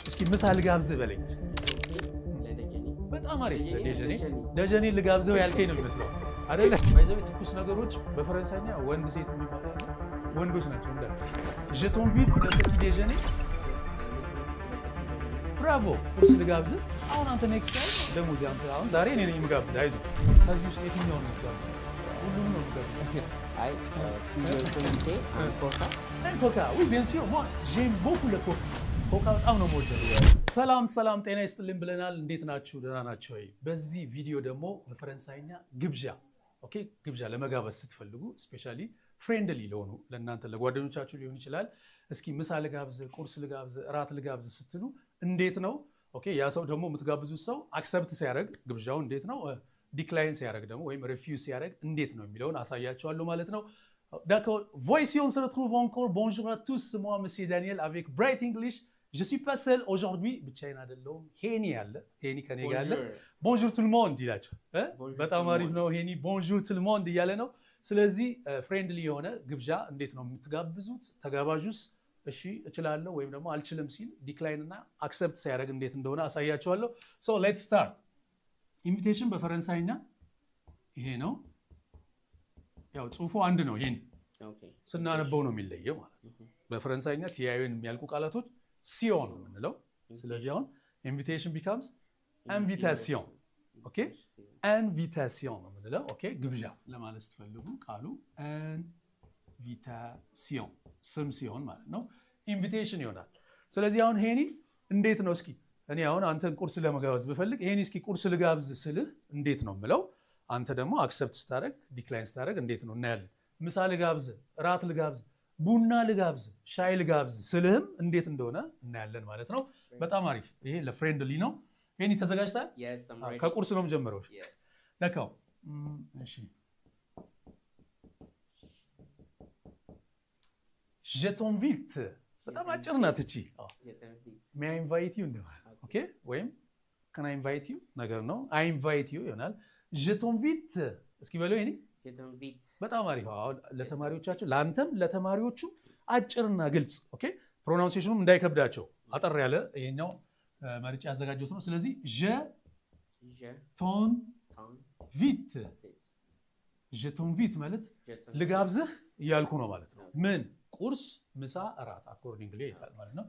እስኪ ምሳ ልጋብዝህ በለኝ። በጣም አሪፍ ደጀኔ ልጋብዘው ያልከኝ ነው የሚመስለው አይደለ? ባይዘው ትኩስ ነገሮች በፈረንሳይኛ ወንድ ሴት የሚባሉ ወንዶች ናቸው እንዳለ je t'invite le petit déjeuner ብራቮ ቁርስ ልጋብዝህ። አሁን አንተ ኔክስት ታይም ደግሞ እዚህ አንተ አሁን ዛሬ እኔ ነኝ የምጋብዝህ። አይዞህ ከዚህ ውስጥ የትኛውን ነው የምጋብዝህ? ሁሉንም ነው የምጋብዝህ። አይ ኮሚቴ ኮካ ኮካ oui bien sûr moi j'aime beaucoup le coca ኮካ በጣም ነው የምወደው። ሰላም ጤና ይስጥልኝ ብለናል። እንዴት ናችሁ? ደህና ናችሁ ወይ? በዚህ ቪዲዮ ደግሞ በፈረንሳይኛ ግብዣ ኦኬ፣ ግብዣ ለመጋበዝ ስትፈልጉ ስፔሻሊ ፍሬንድሊ ለሆኑ ለእናንተ ለጓደኞቻችሁ ሊሆን ይችላል። እስኪ ምሳ ልጋብዝ፣ ቁርስ ልጋብዝ፣ እራት ልጋብዝ ስትሉ እንዴት ነው ኦኬ፣ ያ ሰው ደግሞ የምትጋብዙት ሰው አክሰፕት ሲያደርግ ግብዣው እንዴት ነው፣ ዲክላይን ሲያደርግ ደግሞ ወይም ሪፊውዝ ሲያደርግ እንዴት ነው የሚለውን አሳያችኋለሁ ማለት ነው። D'accord, voici on se retrouve encore. Bonjour à tous, moi monsieur Daniel avec Bright English. Je suis pas seul aujourd'hui, ብቻዬን አይደለሁም። ሄኒ አለ፣ ሄኒ ከኔ ጋር አለ። ቦንጆur tout le monde ይላችሁ በጣም አሪፍ ነው። ሄኒ ቦንጆur tout le monde እያለ ነው። ስለዚህ ፍሬንድሊ የሆነ ግብዣ እንዴት ነው የምትጋብዙት? ተጋባዡስ እሺ እችላለሁ ወይም ደግሞ አልችልም ሲል ዲክላይን እና አክሰፕት ሲያደርግ እንዴት እንደሆነ አሳያችኋለሁ። ሶ ሌትስ ስታርት። ኢንቪቴሽን በፈረንሳይኛ ይሄ ነው። ያው ጽሁፉ አንድ ነው። ይሄን ስናነበው ነው የሚለየው ማለት ነው። በፈረንሳይኛ ቲያዩን የሚያልቁ ቃላቶች ሲዮን ነው የምንለው። ስለዚህ አሁን ኢንቪቴሽን ቢካምስ ኢንቪታሲዮን ኦኬ፣ ኢንቪታሲዮን ነው የምንለው ኦኬ። ግብዣ ለማለት ስትፈልጉ ቃሉ ኢንቪታሲዮን ስም ሲሆን ማለት ነው ኢንቪቴሽን ይሆናል። ስለዚህ አሁን ሄኒ እንዴት ነው እስኪ እኔ አሁን አንተን ቁርስ ለመጋበዝ ብፈልግ ሄኒ እስኪ ቁርስ ልጋብዝ ስልህ እንዴት ነው የምለው? አንተ ደግሞ አክሰፕት ስታደርግ ዲክላይን ስታደርግ እንዴት ነው እናያለን። ምሳ ልጋብዝ፣ እራት ልጋብዝ፣ ቡና ልጋብዝ፣ ሻይ ልጋብዝ ስልህም እንዴት እንደሆነ እናያለን ማለት ነው። በጣም አሪፍ። ይሄ ለፍሬንድሊ ነው። ሄኒ ተዘጋጅተሃል? ከቁርስ ነው የምጀምረው። ለካው እሺ je t'invite በጣም አጭር ናት እቺ። may I invite you ኦኬ፣ ወይም can I invite you ነገር ነው። I invite you ይሆናል። je t'invite እስኪ በለው ይሄኔ በጣም አሪፍ። አሁን ለተማሪዎቻችሁ ለአንተም ለተማሪዎቹ አጭርና ግልጽ ኦኬ፣ ፕሮናንሴሽኑም እንዳይከብዳቸው አጠር ያለ ይሄኛው መርጬ ያዘጋጀሁት ነው። ስለዚህ je t'invite ማለት ልጋብዝህ እያልኩ ነው ማለት ነው። ምን ቁርስ፣ ምሳ፣ እራት አኮርዲንግሊ ይላል ማለት ነው።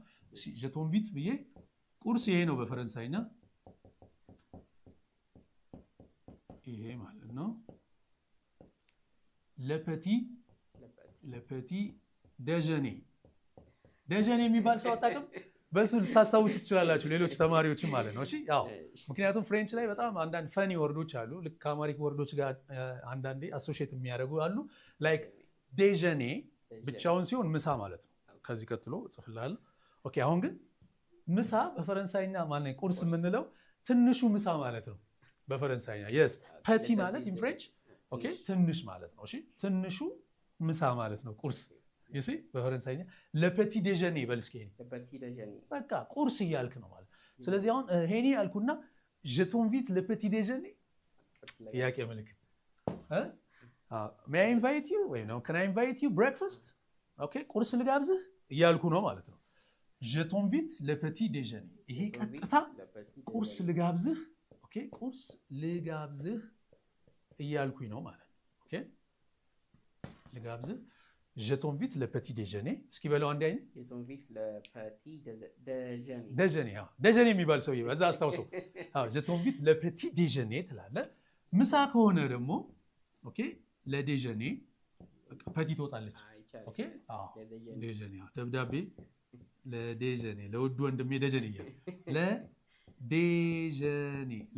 je t'invite ብዬ ቁርስ ይሄ ነው በፈረንሳይኛ ይሄ ማለት ነው። ለፐቲ ደጀኔ የሚባል ሰው አታውቅም? በሱ ልታስታውሱ ትችላላችሁ ሌሎች ተማሪዎችም ማለት ነው። እሺ ያው ምክንያቱም ፍሬንች ላይ በጣም አንዳንድ ፈኒ ወርዶች አሉ ልክ ከአማሪክ ወርዶች ጋር አንዳንዴ አሶሺየት የሚያደርጉ አሉ። ላይክ ዴጀኔ ብቻውን ሲሆን ምሳ ማለት ነው። ከዚህ ቀጥሎ እጽፍልሃለሁ። ኦኬ አሁን ግን ምሳ በፈረንሳይኛ ማለት ቁርስ የምንለው ትንሹ ምሳ ማለት ነው በፈረንሳይኛ። የስ ፐቲ ማለት ኢን ፍሬንች ኦኬ ትንሽ ማለት ነው። እሺ ትንሹ ምሳ ማለት ነው ቁርስ። እሺ በፈረንሳይኛ ለፐቲ ዴጀኔ በል እስኪ በቃ ቁርስ እያልክ ነው ማለት። ስለዚህ አሁን ሄኒ አልኩና je t'invite le petit déjeuner ጥያቄ ምልክት may I invite you ወይ ነው can I invite you breakfast ኦኬ ቁርስ ልጋብዝህ እያልኩ ነው ማለት ነው። je t'invite le petit déjeuner ይሄ ቀጥታ ቁርስ ልጋብዝህ ኦኬ ቁርስ ልጋብዝህ እያልኩኝ ነው ማለት ነው። ኦኬ ልጋብዝህ je t'invite le petit déjeuner እስኪ በለው አንዴ አይደል je t'invite le petit déjeuner ደጀኔ የሚባል ሰውዬ በዛ አስታውሰው። je t'invite le petit déjeuner ትላለህ። ምሳ ከሆነ ደግሞ ኦኬ ለዴጀኔ ፐቲ ትወጣለች። ኦኬ ዴጀኔ ደብዳቤ ለዴጀኔ ለውድ ወንድሜ ደጀኔ እያለ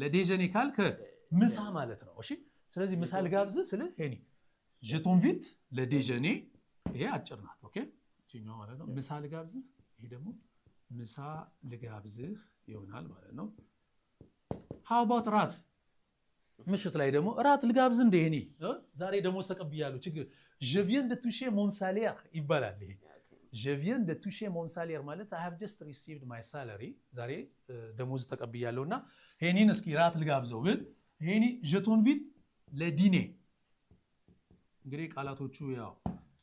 ለዴጀኔ ካልክ ምሳ ማለት ነው። እሺ ስለዚህ ምሳ ልጋብዝህ ስልህ ሄኒ je t'invite le déjeuner ይሄ አጭር ናት። ኦኬ እቺኛው ማለት ነው ምሳ ልጋብዝህ። ይሄ ደግሞ ምሳ ልጋብዝህ ይሆናል ማለት ነው። how about እራት ምሽት ላይ ደግሞ እራት ልጋብዝህ እንደ ሄኒ ዛሬ ደሞዝ ተቀብያለሁ ችግር je viens de toucher mon salaire ይባላል። ይሄ je viens de toucher mon salaire ማለት I have just received my salary ዛሬ ደሞዝ ተቀብያለሁና ሄኒን እስኪ እራት ልጋብዘው ብል ሄኒ je t'invite le dîner እንግዲህ ቃላቶቹ ያው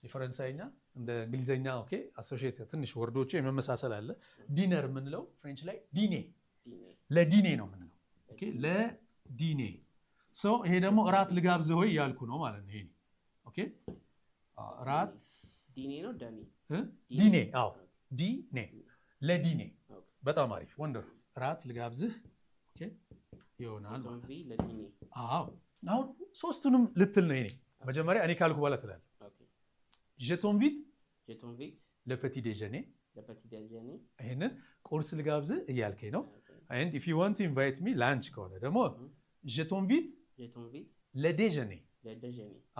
የፈረንሳይኛ እንደ እንግሊዘኛ ኦኬ አሶሺየት ትንሽ ወርዶቹ የመመሳሰል አለ። ዲነር የምንለው ፍሬንች ላይ ዲኔ ለዲኔ ነው የምንለው። ኦኬ ለዲኔ ሶ ይሄ ደግሞ እራት ልጋብዝህ ወይ ያልኩ ነው ማለት ነው። ይሄ ኦኬ እራት ዲኔ ነው ዳኒ ዲኔ አዎ ዲኔ ለዲኔ በጣም አሪፍ ወንደር እራት ልጋብዝህ ኦኬ ይሆናል ማለት ነው ለዲኔ አዎ አሁን ሶስቱንም ልትል ነው። እኔ መጀመሪያ እኔ ካልኩ በኋላ ትላለህ። ኦኬ je t'invite le petit déjeuner ይሄንን ቁርስ ልጋብዝህ እያልከኝ ነው። and if you want to invite me lunch ከሆነ ደግሞ je t'invite le déjeuner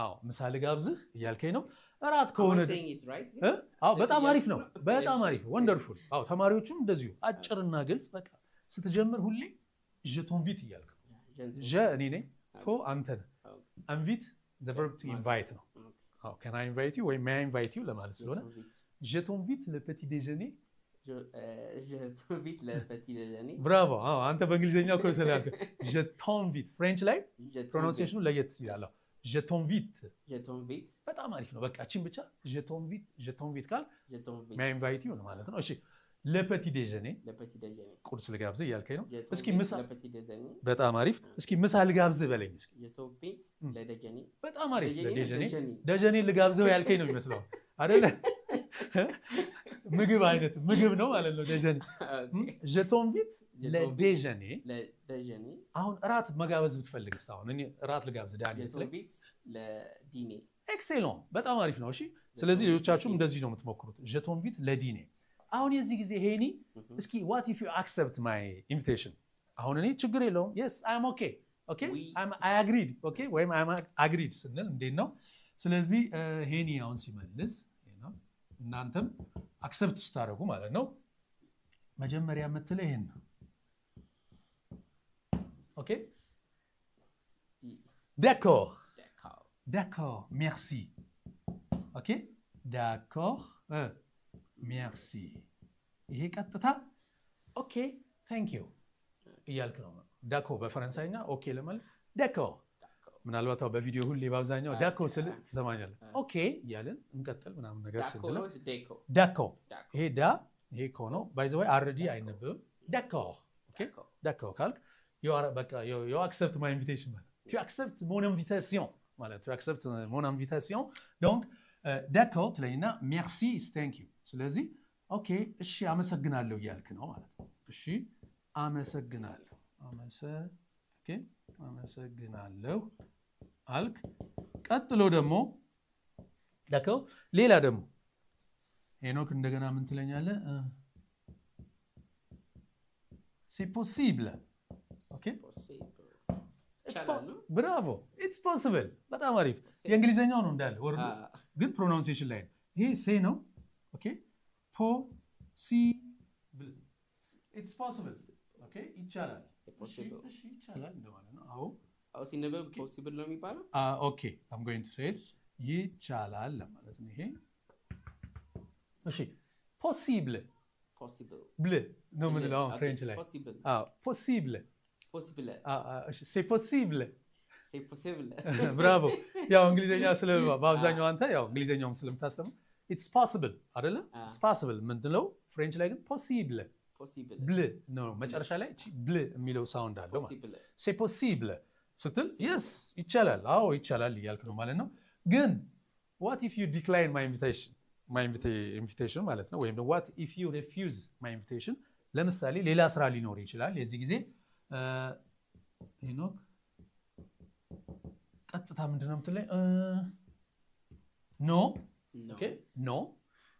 አዎ ምሳ ልጋብዝህ እያልከኝ ነው። እራት ከሆነ አዎ በጣም አሪፍ ነው። በጣም አሪፍ ወንደርፉል። አዎ ተማሪዎቹም እንደዚሁ አጭርና ግልጽ በቃ ስትጀምር ሁሌ je t'invite እያልክ je እኔ ነኝ ቶ አንተ ነህ invite the verb to invite ነው። አዎ can I invite you ወይ may I invite you ለማለት ስለሆነ je t'invite le petit déjeuner ብራቮ አዎ አንተ በእንግሊዘኛው ኮርስ ላይ je t'invite ፍሬንች ላይ ፕሮናንሲዬሽኑ ለየት ይላል። je t'invite በጣም አሪፍ ነው። በቃ እቺን ብቻ je t'invite ካል may I invite you ማለት ነው። እሺ le petit déjeuner ቁርስ ልጋብዝህ እያልከኝ ነው። እስኪ ምሳ በጣም አሪፍ እስኪ ምሳ ልጋብዝህ በለኝ እስኪ በጣም አሪፍ ደጀኔ ልጋብዝህ ያልከኝ ነው የሚመስለው አይደለ? ምግብ አይነት ምግብ ነው ማለት ነው ደጀኔ je t'invite le déjeuner አሁን እራት መጋበዝ ብትፈልግስ አሁን እኔ እራት ልጋብዝህ ዳኒ ኤክሴሎን በጣም አሪፍ ነው። እሺ ስለዚህ ሌሎቻችሁም እንደዚህ ነው የምትሞክሩት je t'invite le dîner አሁን የዚህ ጊዜ ሄኒ እስኪ what if you accept my invitation አሁን እኔ ችግር የለውም yes I'm okay I agreed ወይም I'm agreed ስንል እንዴት ነው? ስለዚህ ሄኒ አሁን ሲመልስ እናንተም አክሰፕት ስታደርጉ ማለት ነው መጀመሪያ የምትለው ይሄን ነው። ኦኬ d'accord merci ኦኬ d'accord merci ይሄ ቀጥታ ኦኬ ታንክ ዩ እያልክ ነው። ዳኮ በፈረንሳይኛ ኦኬ ለማለት ዳኮ ምናልባት በቪዲዮ ሁሌ በአብዛኛው ዳኮ ስል ትሰማኛለህ። ኦኬ እያልን እንቀጥል ምናምን ነገር ስንል ዳኮ ይሄ ዳ ይሄ ኮ ነው ባይ ዘ ወይ አርዲ አይነበብም። ዳኮ ኦኬ ዳኮ ካልክ በቃ you accept my invitation ማለት tu acceptes mon invitation ማለት tu acceptes mon invitation donc d'accord ትለኝና merci is thank you ስለዚህ ኦኬ እሺ አመሰግናለሁ እያልክ ነው ማለት ነው። እሺ አመሰግናለሁ አመሰግናለሁ አልክ። ቀጥሎ ደግሞ ዳከው ሌላ ደግሞ ሄኖክ እንደገና ምን ትለኛለህ? c'est possible ኦኬ ብራቮ it's possible በጣም አሪፍ የእንግሊዘኛው ነው እንዳለ ወርዱ ግን ፕሮናንሲዬሽን ላይ ይሄ ሴ ነው ኦኬ possible it's possible ኦኬ ይቻላል እሺ ይቻላል እንደማለት ነው። አዎ ሲነበብ possible ነው የሚባለው። ኦኬ I'm going to say it ይቻላል ለማለት ነው። ይሄ እሺ possible ብል ነው የምንለው ፍሬንች ላይ possible እሺ c'est possible ብራቮ ያው እንግሊዘኛ በአብዛኛው አንተ ያው እንግሊዘኛውም ስለምታስተምር it's possible አይደለ? it's possible ምንድነው ፍሬንች ላይ ግን possible ብል ነው መጨረሻ ላይ እቺ ብል የሚለው ሳውንድ አለው ማለት c'est possible ስትል yes ይቻላል አዎ ይቻላል እያልክ ነው ማለት ነው። ግን what if you decline my invitation ማለት ነው ወይም what if you refuse my invitation ለምሳሌ ሌላ ስራ ሊኖር ይችላል። የዚህ ጊዜ ሄኖክ ቀጥታ ምንድነው የምትለኝ? no no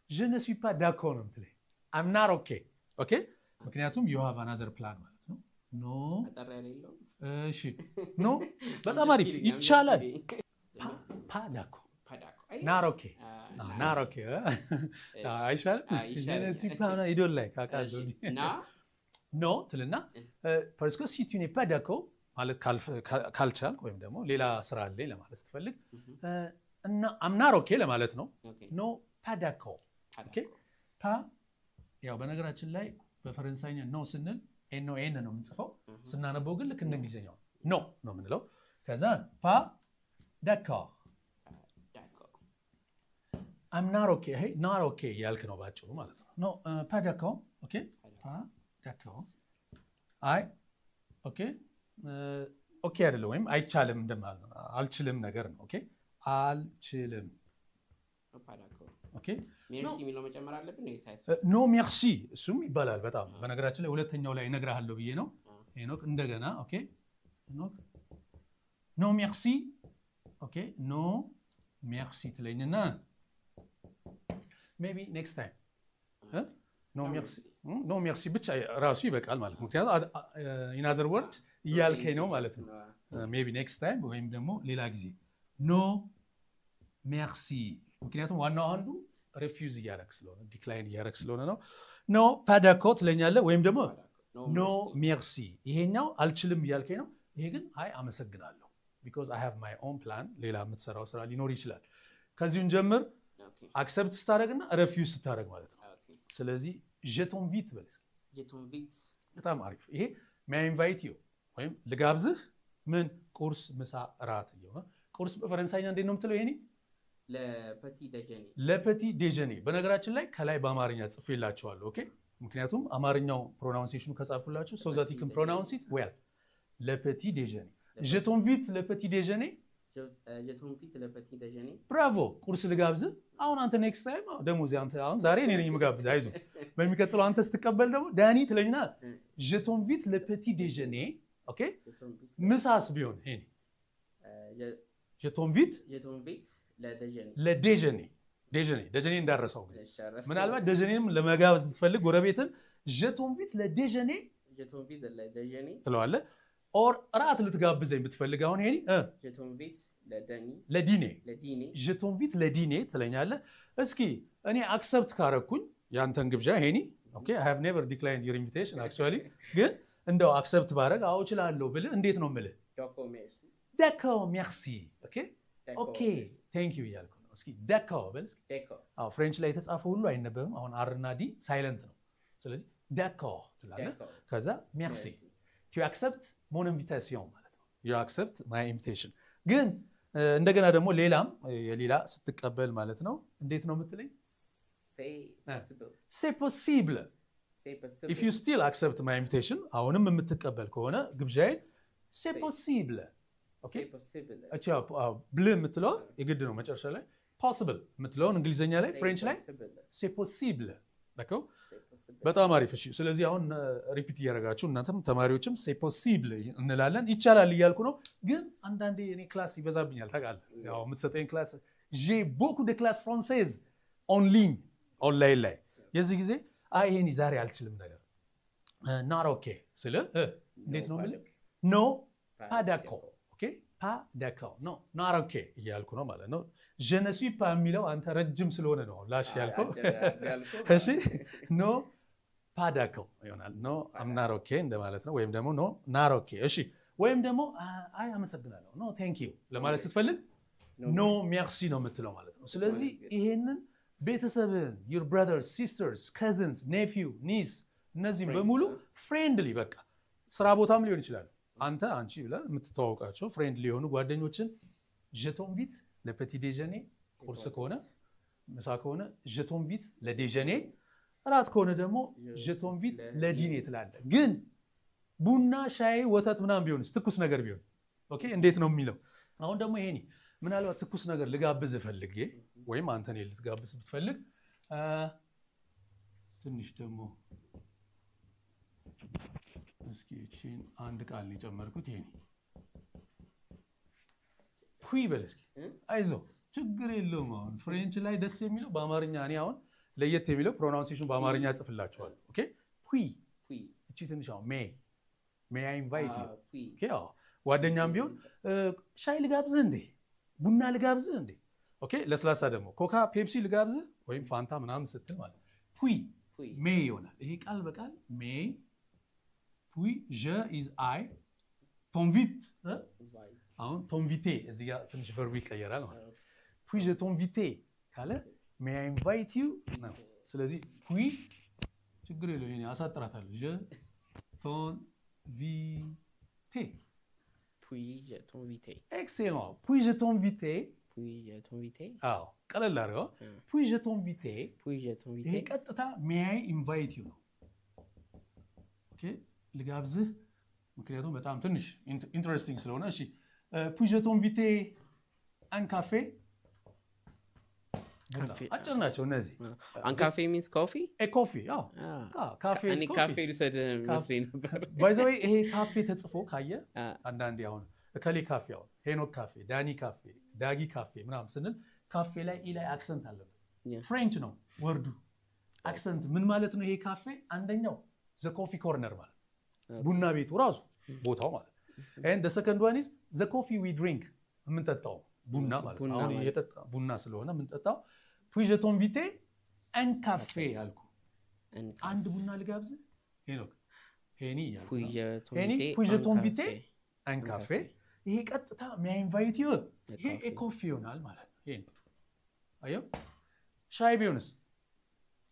je ne suis pas d'accord ነው የምትለኝ I'm not okay ምክንያቱም you have another plan ማለት ነው። no እሺ no በጣም አሪፍ ይቻላል ፓዳኮ not okay አይሻልም? je ne suis pas idol ላይ ካቃለው no ትልና parce que si tu n'es pas d'accord ማለት ካልቻልክ ወይም ደግሞ ሌላ ስራ አለ ለማለት ስትፈልግ እና I'm not okay ለማለት ነው። no pas d'accord ያው በነገራችን ላይ በፈረንሳይኛ ኖ ስንል ኤን ነው የምንጽፈው። ስናነበው ግን ልክ እንደ እንግሊዘኛው ኖ ነው የምንለው። ከዛ ፓ ዳኮር I'm not okay ይሄ not okay ያልክ ነው ባጭሩ ማለት ነው no pas d'accord okay pas d'accord አይ ኦኬ ኦኬ አይደለም ወይም አይቻልም እንደማለት ነው አልችልም ነገር ነው ኦኬ አልችልም ኦኬ ሜርሲ የሚለው መጨመር አለብን ወይ ሳይስ ኖ ሜርሲ እሱም ይባላል በጣም በነገራችን ላይ ሁለተኛው ላይ እነግርሃለሁ ብዬ ነው ሄኖክ እንደገና ኦኬ ሄኖክ ኖ ሜርሲ ኦኬ ኖ ሜርሲ ትለኝና ሜቢ ኔክስት ታይም ኖ ሜርሲ ኖ ሜርሲ ብቻ ራሱ ይበቃል ማለት ነው ምክንያቱም ኢን አዘር ወርድ እያልከኝ ነው ማለት ነው ሜቢ ኔክስት ታይም ወይም ደግሞ ሌላ ጊዜ ኖ ሜርሲ ምክንያቱም ዋናው አንዱ ሪፊውዝ እያደረግ ስለሆነ ዲክላይን እያደረግ ስለሆነ ነው ኖ ፓዳኮ ትለኛለህ ወይም ደግሞ ኖ ሜርሲ ይሄኛው አልችልም እያልከኝ ነው ይሄ ግን አይ አመሰግናለሁ because I have my own plan ሌላ የምትሰራው ስራ ሊኖር ይችላል ከዚሁን ጀምር አክሰፕት ስታደርግና ሪፊውዝ ስታደርግ ማለት ነው ስለዚህ je t'invite በል እስኪ je t'invite በጣም አሪፍ ይሄ may I invite you ወይም ልጋብዝህ ምን ቁርስ ምሳ እራት እየሆነ ቁርስ በፈረንሳይኛ እንዴት ነው የምትለው ይሄኔ ለፐቲ ዴጀኔ በነገራችን ላይ ከላይ በአማርኛ ጽፌላችኋለሁ ኦኬ ምክንያቱም አማርኛው ፕሮናውንሴሽኑ ከጻፍኩላችሁ so that you can pronounce it well ለፐቲ ዴጀኔ je t'invite ለፐቲ ዴጀኔ je t'invite ለፐቲ ዴጀኔ ብራቮ ቁርስ ልጋብዝህ አሁን አንተ ኔክስት ታይም ደግሞ አንተ አሁን ዛሬ እኔ ነኝ የምጋብዝህ አይዞህ በሚቀጥለው አንተ ስትቀበል ደግሞ ዳኒ ትለኝና je t'invite ለፐቲ ዴጀኔ ኦኬ ምሳስ ቢሆን ይሄኔ je t'invite ለዴጀኔ ደጀኔ እንዳረሰው ምናልባት ደጀኔንም ለመጋበዝ ስትፈልግ ጎረቤትን je t'invite ለዴጀኔ ትለዋለህ ኦር እራት ልትጋብዘኝ ብትፈልግ አሁን ይሄኔ je t'invite ለዲኔ je t'invite ለዲኔ ትለኛለህ እስኪ እኔ አክሰፕት ካረኩኝ ያንተን ግብዣ ይሄኔ ኦኬ I have never declined your invitation actually ግን እንደው አክሰፕት ባረግ አዎ እችላለሁ ብልህ እንዴት ነው የምልህ d'accord merci ኦኬ ኦኬ ቴንክ ዩ እያልኩ ነው እስኪ d'accord በል አዎ ፍሬንች ላይ የተጻፈው ሁሉ አይነበብም አሁን አር እና ዲ ሳይለንት ነው ስለዚህ d'accord ትላለህ ከዛ merci tu acceptes mon invitation ማለት ነው you accept my invitation ግን እንደገና ደግሞ ሌላም የሌላ ስትቀበል ማለት ነው እንዴት ነው የምትለኝ c'est possible if you still accept my invitation አሁንም የምትቀበል ከሆነ ግብዣዬን c'est possible ኦኬ አቻ ብል የምትለው የግድ ነው መጨረሻ ላይ possible የምትለውን እንግሊዘኛ ላይ ፍሬንች ላይ c'est possible d'accord በጣም አሪፍ እሺ ስለዚህ አሁን ሪፒት እያደረጋችሁ እናንተም ተማሪዎችም c'est possible እንላለን ይቻላል እያልኩ ነው ግን አንዳንዴ እኔ ክላስ ይበዛብኛል ታውቃለህ ያው የምትሰጠኝ ክላስ j'ai beaucoup de classes françaises en ligne ኦንላይን ላይ የዚህ ጊዜ አይ ይሄን ዛሬ አልችልም ነገር not okay ስለ እንዴት ነው ማለት no pas d'accord okay pas d'accord non not okay እያልኩ ነው ማለት ነው je ne suis pas የሚለው አንተ ረጅም ስለሆነ ነው ላሽ ያልከው እሺ no pas d'accord ይሆናል no I'm not okay እንደማለት ነው ወይም ደግሞ no not okay እሺ ወይም ደግሞ አይ አመሰግናለሁ no thank you ለማለት ስትፈልግ no merci ነው የምትለው ማለት ነው ስለዚህ ይሄንን ቤተሰብን your brothers sisters cousins nephew niece እነዚህም በሙሉ ፍሬንድሊ በቃ ስራ ቦታም ሊሆን ይችላል አንተ አንቺ ብለህ የምትተዋወቃቸው ፍሬንድሊ የሆኑ ጓደኞችን je t'invite ለpetit déjeuner ቁርስ ከሆነ ምሳ ከሆነ je t'invite ለዴጀኔ እራት ከሆነ ደግሞ je t'invite ለዲኔ ትላለህ ግን ቡና ሻይ ወተት ምናምን ቢሆንስ ትኩስ ነገር ቢሆን ኦኬ እንዴት ነው የሚለው አሁን ደግሞ ይሄኔ ምናልባት ትኩስ ነገር ልጋብዝ ፈልጌ ወይም አንተ ነህ ልትጋብዝ ብትፈልግ ትንሽ ደግሞ እስኪ እቺን አንድ ቃል ሊጨመርኩት ይሄኔ ፑይ በል እስኪ አይዞህ ችግር የለውም አሁን ፍሬንች ላይ ደስ የሚለው በአማርኛ እኔ አሁን ለየት የሚለው ፕሮናንሴሽን በአማርኛ ጽፍላችኋል ኦኬ ፑይ እቺ ትንሽ አሁን may I invite you ኦኬ አዎ ጓደኛም ቢሆን ሻይ ልጋብዝህ እንዴ ቡና ልጋብዝህ እንዴ ኦኬ ለስላሳ ደግሞ ኮካ ፔፕሲ ልጋብዝህ ወይም ፋንታ ምናምን ስትል ማለት ፑይ may ይሆናል ይሄ ቃል በቃል may puis je is I t'invite አሁን t'inviter እዚህ ጋር ትንሽ ቨርቡ ይቀየራል ማለት puis je t'invite ካለ may I invite you ነው ስለዚህ puis ችግር የለውም እኔ አሳጥራታለሁ je t'invite puis je t'invite excellent puis je t'invite puis-je t'inviter? አዎ ቀለል አድርገው puis-je t'inviter Puis-je ይሄ t'inviter? ቀጥታ may I invite you ነው። ኦኬ ልጋብዝህ ምክንያቱም በጣም ትንሽ ኢንትረስቲንግ ስለሆነ እሺ puis-je t'inviter un café? Cafe. አጭር ናቸው እነዚህ። Un café means coffee? a coffee አዎ ካፌ እኔ ካፌ ልውሰድ መስሎኝ ነበር። ባይ ዘ ዌይ ይሄ ካፌ ተጽፎ ካየ አንዳንዴ አሁን እከሌ ካፌ አሁን ሄኖክ ካፌ፣ ዳኒ ካፌ፣ ዳጊ ካፌ ምናምን ስንል ካፌ ላይ ኢ ላይ አክሰንት አለበት። ፍሬንች ነው ወርዱ አክሰንት ምን ማለት ነው? ይሄ ካፌ አንደኛው ዘ ኮፊ ኮርነር ማለት ቡና ቤቱ ራሱ ቦታው ማለት and the second one is the coffee we drink የምንጠጣው ቡና ማለት ነው። አሁን እየጠጣ ቡና ስለሆነ የምንጠጣው puis-je t'inviter un café አልኩ። አንድ ቡና ልጋብዝ ሄኖክ ሄኒ ያልኩ puis-je t'inviter un café ይሄ ቀጥታ may invite you ይሄ a coffee ይሆናል ማለት ነው። ይሄ አየው ሻይ ቢሆንስ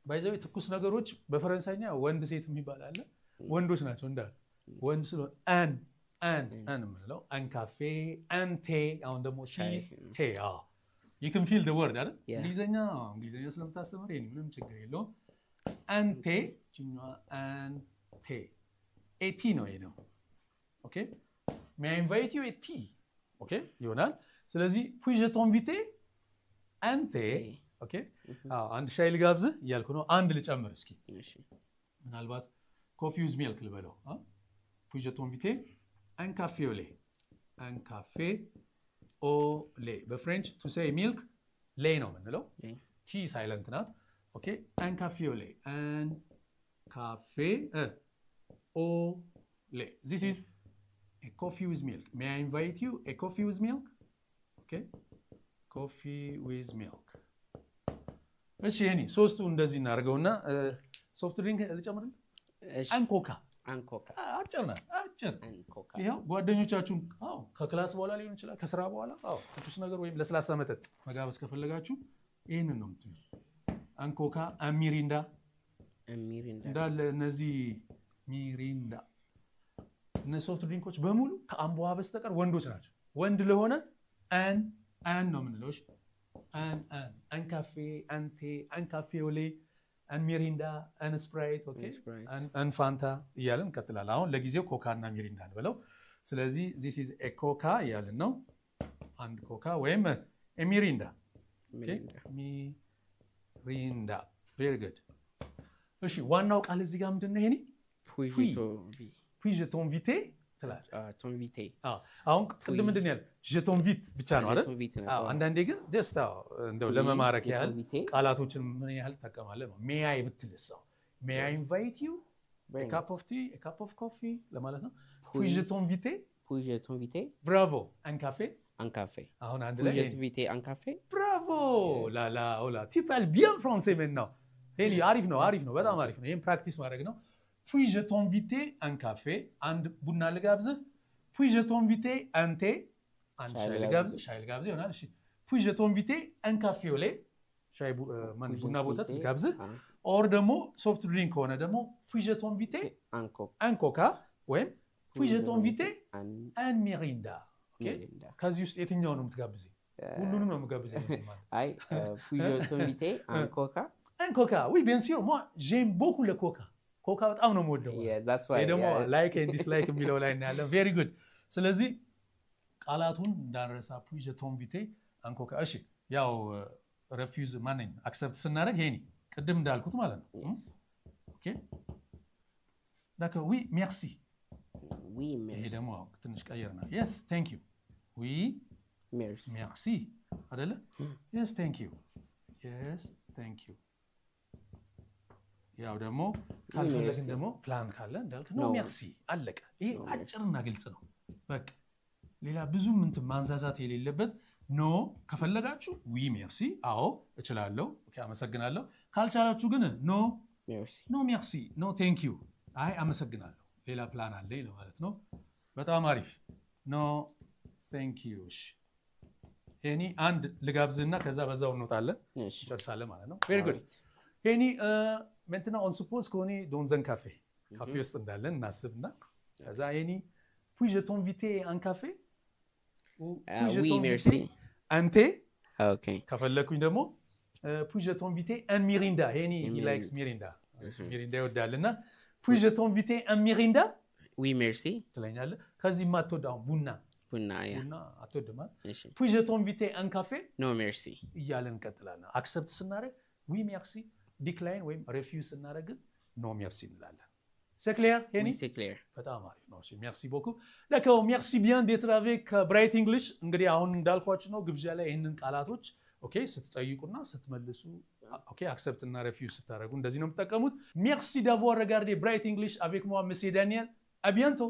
ባይዘው ትኩስ ነገሮች በፈረንሳይኛ ወንድ ሴት የሚባል አለ። ወንዶች ናቸው እንዳል ወንድ ስለሆነ an ምንለው un café un thé አሁን ደግሞ ቴ you can feel the word አይደል? እንግሊዘኛ ስለምታስተምር ይሄን ምንም ችግር የለውም። un thé ጭኛዋ un thé a tea ነው ይሄ ነው። ኦኬ may I invite you a tea ኦኬ ይሆናል። ስለዚህ puis-je t'inviter un thé ኦኬ አንድ ሻይ ልጋብዝህ እያልኩ ነው። አንድ ልጨምር እስኪ ምናልባት ኮፊ ዊዝ ሚልክ ልበለው። puis-je t'inviter un café au lait un café au lait በፍሬንች to say milk lait ነው የምንለው ቲ ሳይለንት ናት። ኦኬ un café au lait un café au lait this is a coffee with milk may I invite you a coffee with milk okay coffee with milk እሺ እኔ ሶስቱ እንደዚህ እናደርገውና ሶፍት ድሪንክ ልጨምርልህ። አንኮካ አጭር ናት አጭር። ይኸው ጓደኞቻችሁን ከክላስ በኋላ ሊሆን ይችላል ከስራ በኋላ ትኩስ ነገር ወይም ለስላሳ መጠጥ መጋበዝ ከፈለጋችሁ ይህንን ነው የምትሉት። አንኮካ ሚሪንዳ እንዳለ እነዚህ ሚሪንዳ እነዚህ ሶፍት ድሪንኮች በሙሉ ከአምቦዋ በስተቀር ወንዶች ናቸው። ወንድ ለሆነ አን ነው የምንለው። un café un thé un café au lait un mirinda un sprite okay un fanta እያልን እንቀጥላለን። አሁን ለጊዜው ኮካ እና ሚሪንዳ እንበለው። ስለዚህ this is a coca እያልን ነው። አንድ ኮካ ወይም a mirinda okay mirinda very good እሺ ዋናው ቃል እዚህ ጋር ምንድነው? ይሄኔ puis-je t'inviter t'inviter አሁን ቅድም ምንድን ያለ je t'invite ብቻ ነው አይደል? አንዳንዴ ግን ደስታ እንደው ለመማረክ ያህል ቃላቶችን ምን ያህል ተጠቀማለህ ነው። may I ብትልስ may I invite you a cup of tea a cup of coffee ለማለት ነው። puis-je t'inviter bravo un café አሁን አንድ ላይ puis-je t'inviter un café bravo la hola tu parles bien français maintenant ይሄ አሪፍ ነው በጣም አሪፍ ነው። ይሄን ፕራክቲስ ማድረግ ነው። puis-je t'inviter un café አንድ ቡና ልጋብዝህ። puis-je t'inviter un thé አንድ ሻይ ልጋብዝህ ይሆናል። እሺ puis-je t'inviter un café au lait ሻይ ቡና ወተት ልጋብዝህ። ኦር ደግሞ ሶፍት ድሪንክ ከሆነ ደግሞ puis-je t'inviter un coca ወይም puis-je t'inviter un mirinda ከዚህ ውስጥ የትኛው ነው የምትጋብዘኝ? ሁሉንም ነው የምጋብዘኝ ማለት አይ puis-je t'inviter un coca oui bien sûr moi j'aime beaucoup le coca ኮካ በጣም ነው የምወደው። ደግሞ ላይክ ኤንድ ዲስላይክ የሚለው ላይ ነው ያለው። ቬሪ ጉድ። ስለዚህ ቃላቱን እንዳንረሳ puis-je t'inviter un coca እሺ ያው ሪፊውዝ ማንኝ አክሰፕት ስናደርግ ይሄኒ ቅድም እንዳልኩት ማለት ነው። ኦኬ d'accord oui merci ይሄ ደግሞ ትንሽ ቀየርና yes thank you oui merci አይደለ? yes thank you ያው ደግሞ ካልፈለግን ደግሞ ፕላን ካለ እንዳልክ ኖ ሜርሲ አለቀ። ይሄ አጭርና ግልጽ ነው በቃ። ሌላ ብዙ እንትን ማንዛዛት የሌለበት ኖ ከፈለጋችሁ ዊ ሜርሲ አዎ እችላለሁ ኦኬ አመሰግናለሁ። ካልቻላችሁ ግን ኖ ሜርሲ ኖ ቴንክ ዩ አይ አመሰግናለሁ ሌላ ፕላን አለኝ ማለት ነው። በጣም አሪፍ ኖ ቴንክ ዩ። እሺ ሄኒ አንድ ልጋብዝና ከዛ በዛው እንወጣለን ጨርሳለን ማለት ነው። ቬሪ ጉድ ሄኒ maintenant on suppose qu'on est dans un café ውስጥ እንዳለን እናስብና ከዛ ሄኒ puis-je t'inviter un café oui merci un thé Okay. ከፈለኩኝ ደግሞ puis-je t'inviter un mirinda ሄኒ he likes mirinda mirinda ይወዳልና puis-je t'inviter un mirinda Oui, merci. ትለኛለህ ከዚህ ማትወዳው ቡና Punaya. ቡና አትወድም Yes. puis-je t'inviter un café No, merci. እያለን እንቀጥላለን አክሰፕት ስናደርግ oui merci ዲክላይን ወይም ሪፊውዝ ስናደርግ ኖ ሜርሲ እንላለን c'est clair ሄኒ Oui, c'est clair. በጣም አሪፍ ነው merci beaucoup d'accord merci bien d'être avec Bright English እንግዲህ አሁን እንዳልኳችሁ ነው ግብዣ ላይ ይሄንን ቃላቶች ኦኬ ስትጠይቁና ስትመልሱ ኦኬ አክሰፕት እና ሪፊውዝ ስታደርጉ እንደዚህ ነው የምትጠቀሙት merci d'avoir regardé Bright English avec moi monsieur Daniel à bientôt